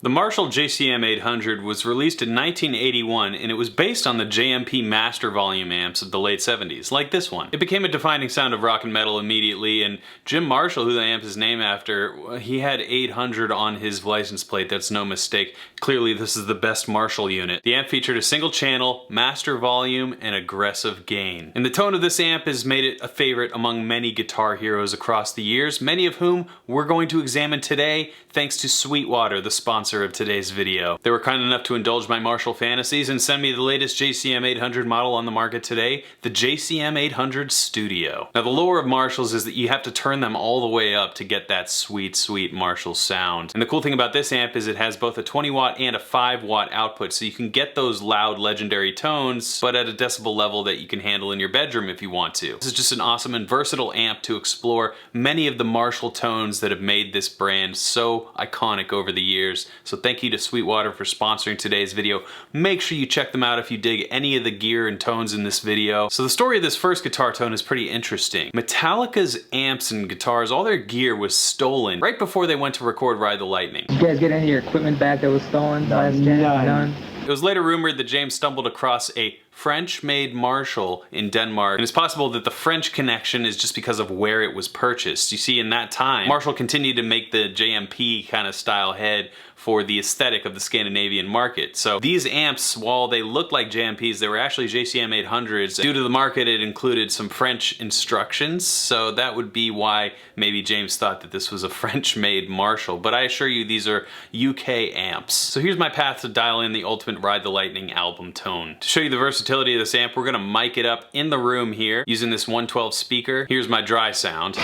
The Marshall JCM 800 was released in 1981 and it was based on the JMP Master Volume amps of the late 70s, like this one. It became a defining sound of rock and metal immediately, and Jim Marshall, who the amp is named after, he had 800 on his license plate, that's no mistake. Clearly this is the best Marshall unit. The amp featured a single channel, master volume, and aggressive gain. And the tone of this amp has made it a favorite among many guitar heroes across the years, many of whom we're going to examine today thanks to Sweetwater, the sponsor of today's video. They were kind enough to indulge my Marshall fantasies and send me the latest JCM 800 model on the market today, the JCM 800 Studio. Now the lore of Marshalls is that you have to turn them all the way up to get that sweet, sweet Marshall sound. And the cool thing about this amp is it has both a 20 watt and a 5 watt output, so you can get those loud, legendary tones, but at a decibel level that you can handle in your bedroom if you want to. This is just an awesome and versatile amp to explore many of the Marshall tones that have made this brand so iconic over the years. So thank you to Sweetwater for sponsoring today's video. Make sure you check them out if you dig any of the gear and tones in this video. So the story of this first guitar tone is pretty interesting. Metallica's amps and guitars, all their gear was stolen right before they went to record Ride the Lightning. Did you guys get any of your equipment back that was stolen last jam? None. It was later rumored that James stumbled across a French-made Marshall in Denmark, and it's possible that the French connection is just because of where it was purchased. You see, in that time, Marshall continued to make the JMP kind of style head for the aesthetic of the Scandinavian market. So these amps, while they looked like JMPs, they were actually JCM 800s. Due to the market, it included some French instructions, so that would be why maybe James thought that this was a French-made Marshall, but I assure you these are UK amps. So here's my path to dial in the ultimate Ride the Lightning album tone. To show you the versatility of this amp, we're gonna mic it up in the room here using this 112 speaker. Here's my dry sound.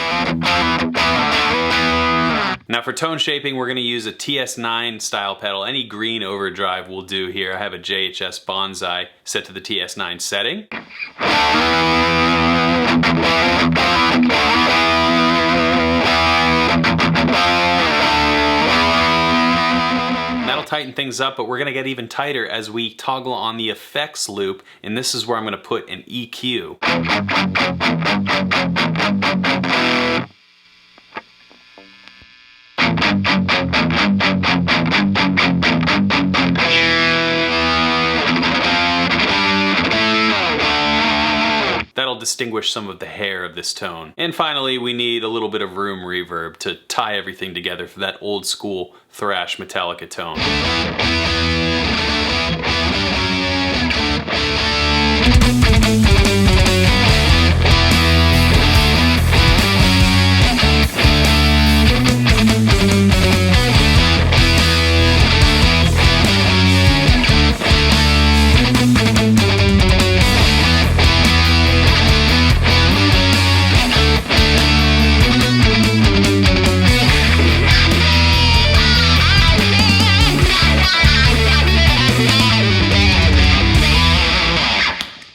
Now for tone shaping, we're gonna use a TS9 style pedal. Any green overdrive will do here. I have a JHS Bonsai set to the TS9 setting. That'll tighten things up, but we're gonna get even tighter as we toggle on the effects loop, and this is where I'm gonna put an EQ. That'll distinguish some of the hair of this tone. And finally, we need a little bit of room reverb to tie everything together for that old school thrash Metallica tone.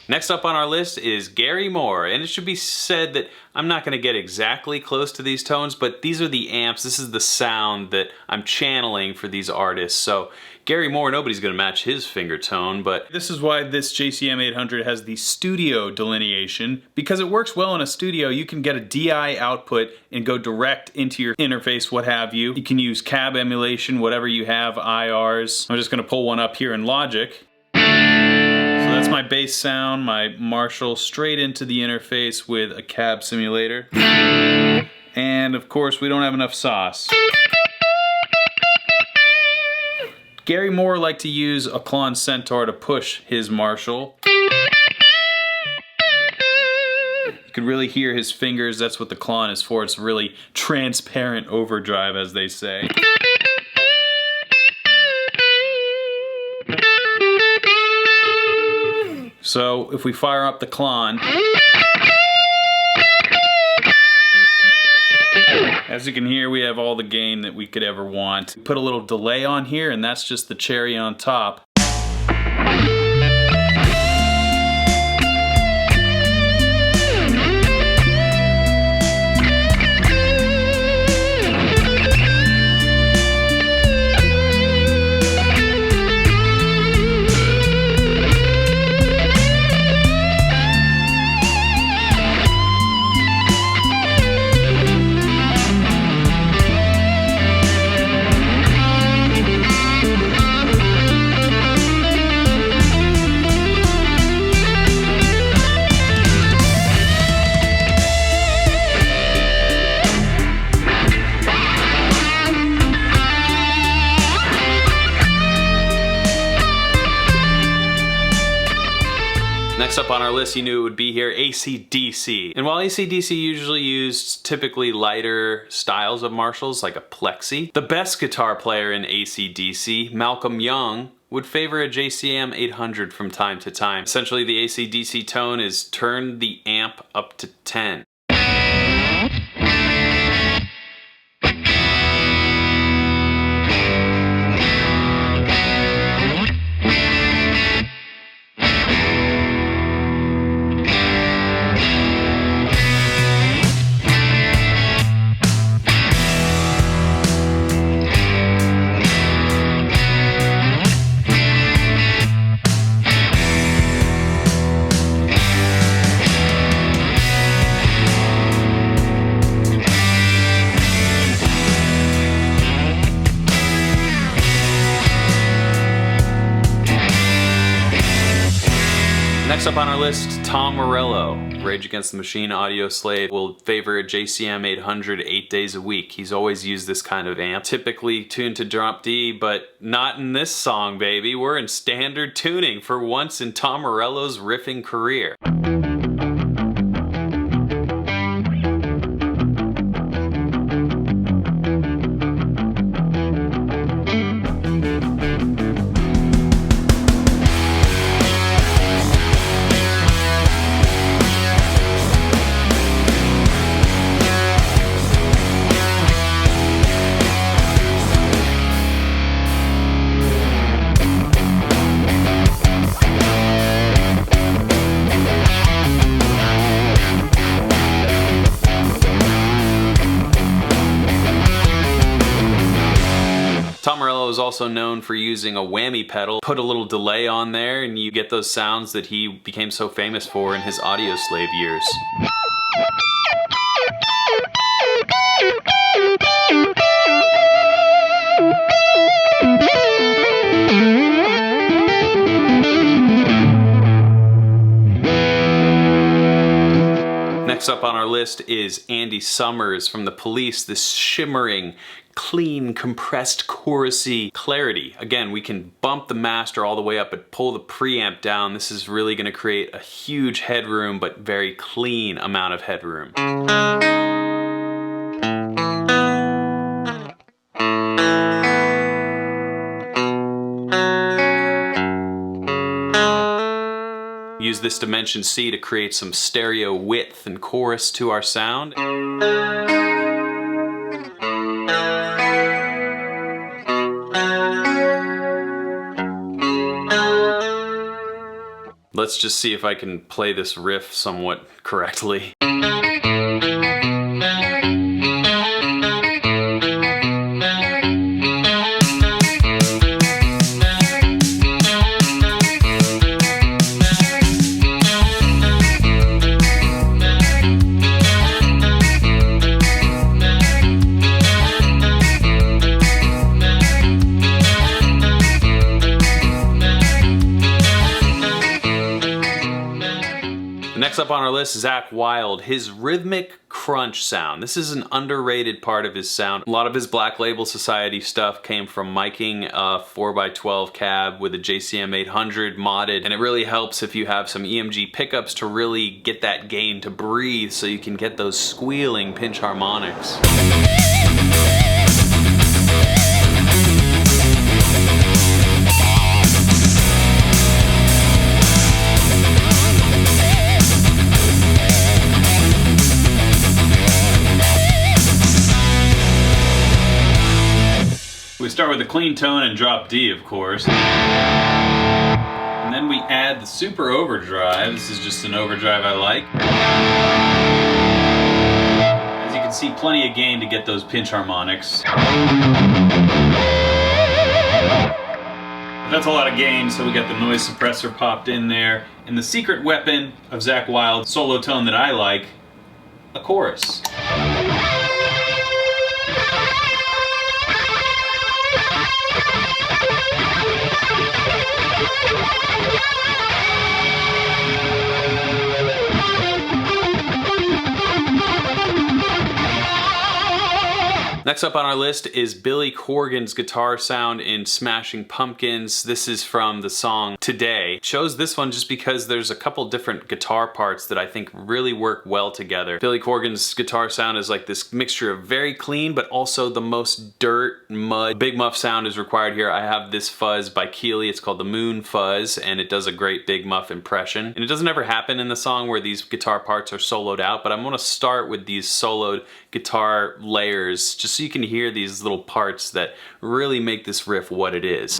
Next up on our list is Gary Moore, and it should be said that I'm not going to get exactly close to these tones, but these are the amps, this is the sound that I'm channeling for these artists. So Gary Moore, nobody's going to match his finger tone, but this is why this JCM 800 has the studio delineation. Because it works well in a studio, you can get a DI output and go direct into your interface, what have you. You can use cab emulation, whatever you have, IRs. I'm just going to pull one up here in Logic. That's my bass sound, my Marshall, straight into the interface with a cab simulator. And of course, we don't have enough sauce. Gary Moore liked to use a Klon Centaur to push his Marshall. You could really hear his fingers, that's what the Klon is for. It's really transparent overdrive, as they say. So if we fire up the Klon, as you can hear, we have all the gain that we could ever want. Put a little delay on here, and that's just the cherry on top. Next up on our list, you knew it would be here, AC/DC. And while AC/DC usually used typically lighter styles of Marshalls, like a Plexi, the best guitar player in AC/DC, Malcolm Young, would favor a JCM 800 from time to time. Essentially, the AC/DC tone is turn the amp up to 10. Next up on our list, Tom Morello. Rage Against the Machine audio slave will favor a JCM 800 8 days a week. He's always used this kind of amp, typically tuned to drop D, but not in this song, baby. We're in standard tuning for once in Tom Morello's riffing career. Tom Morello is also known for using a whammy pedal. Put a little delay on there and you get those sounds that he became so famous for in his audio slave years. Next up on our list is Andy Summers from The Police, this shimmering, clean, compressed, chorusy clarity. Again, we can bump the master all the way up but pull the preamp down. This is really going to create a huge headroom but very clean amount of headroom. Use this Dimension C to create some stereo width and chorus to our sound. Let's just see if I can play this riff somewhat correctly. Next up on our list, Zakk Wylde, his rhythmic crunch sound. This is an underrated part of his sound. A lot of his Black Label Society stuff came from miking a 4x12 cab with a JCM 800 modded, and it really helps if you have some EMG pickups to really get that gain to breathe so you can get those squealing pinch harmonics. We start with a clean tone and drop D, of course. And then we add the super overdrive. This is just an overdrive I like. As you can see, plenty of gain to get those pinch harmonics. But that's a lot of gain, so we got the noise suppressor popped in there. And the secret weapon of Zakk Wylde's solo tone that I like, a chorus. Next up on our list is Billy Corgan's guitar sound in Smashing Pumpkins. This is from the song Today. Chose this one just because there's a couple different guitar parts that I think really work well together. Billy Corgan's guitar sound is like this mixture of very clean but also the most dirt, mud. Big muff sound is required here. I have this fuzz by Keeley. It's called the Moon Fuzz, and it does a great big muff impression. And it doesn't ever happen in the song where these guitar parts are soloed out, but I'm gonna start with these soloed guitar layers just so you can hear these little parts that really make this riff what it is.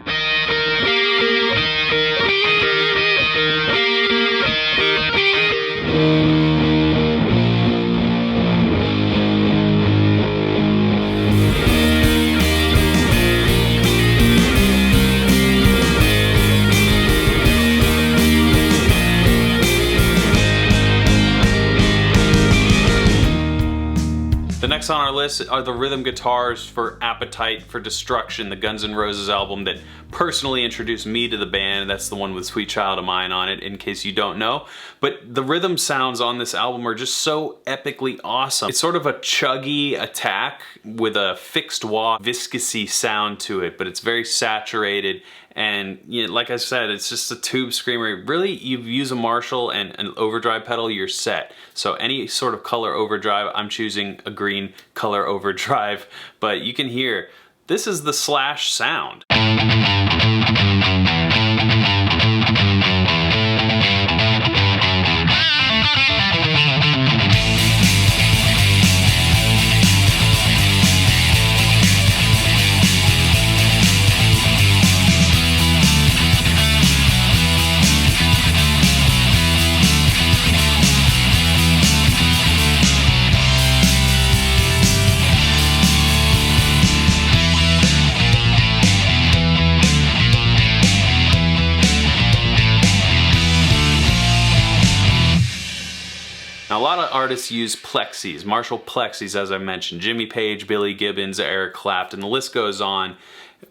The next on our list are the rhythm guitars for Appetite for Destruction, the Guns N' Roses album that personally introduced me to the band. That's the one with Sweet Child of Mine on it, in case you don't know. But the rhythm sounds on this album are just so epically awesome. It's sort of a chuggy attack with a fixed wah, viscousy sound to it, but it's very saturated. And you know, like I said, it's just a tube screamer. Really, you use a Marshall and an overdrive pedal, you're set. So any sort of color overdrive, I'm choosing a green color overdrive. But you can hear, this is the Slash sound. Now, a lot of artists use Plexis, Marshall Plexis, as I mentioned. Jimmy Page, Billy Gibbons, Eric Clapton, the list goes on.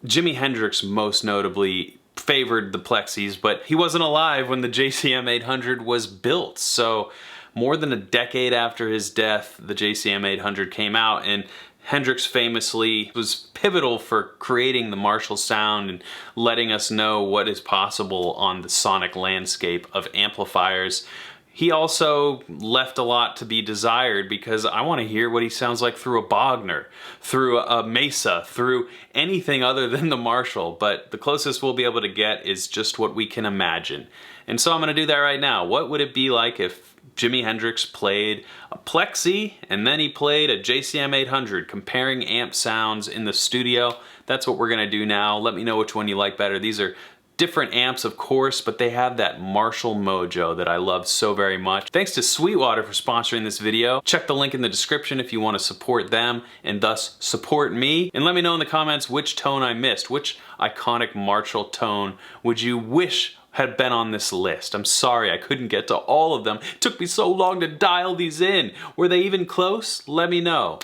Jimi Hendrix most notably favored the Plexis, but he wasn't alive when the JCM 800 was built. So more than a decade after his death, the JCM 800 came out, and Hendrix famously was pivotal for creating the Marshall sound and letting us know what is possible on the sonic landscape of amplifiers. He also left a lot to be desired because I want to hear what he sounds like through a Bogner, through a Mesa, through anything other than the Marshall, but the closest we'll be able to get is just what we can imagine. And so I'm going to do that right now. What would it be like if Jimi Hendrix played a Plexi and then he played a JCM 800, comparing amp sounds in the studio? That's what we're going to do now. Let me know which one you like better. These are different amps, of course, but they have that Marshall mojo that I love so very much. Thanks to Sweetwater for sponsoring this video. Check the link in the description if you want to support them and thus support me. And let me know in the comments which tone I missed. Which iconic Marshall tone would you wish had been on this list? I'm sorry I couldn't get to all of them. It took me so long to dial these in. Were they even close? Let me know.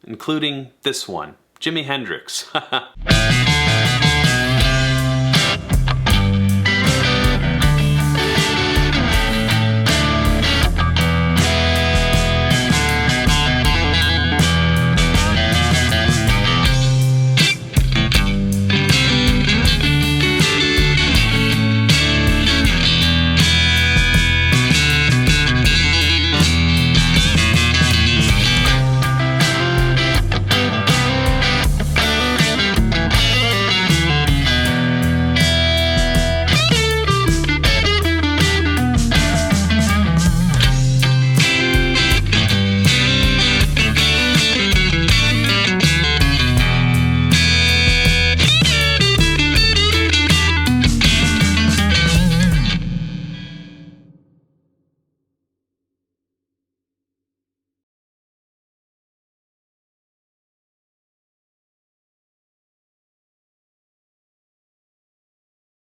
Including this one, Jimi Hendrix.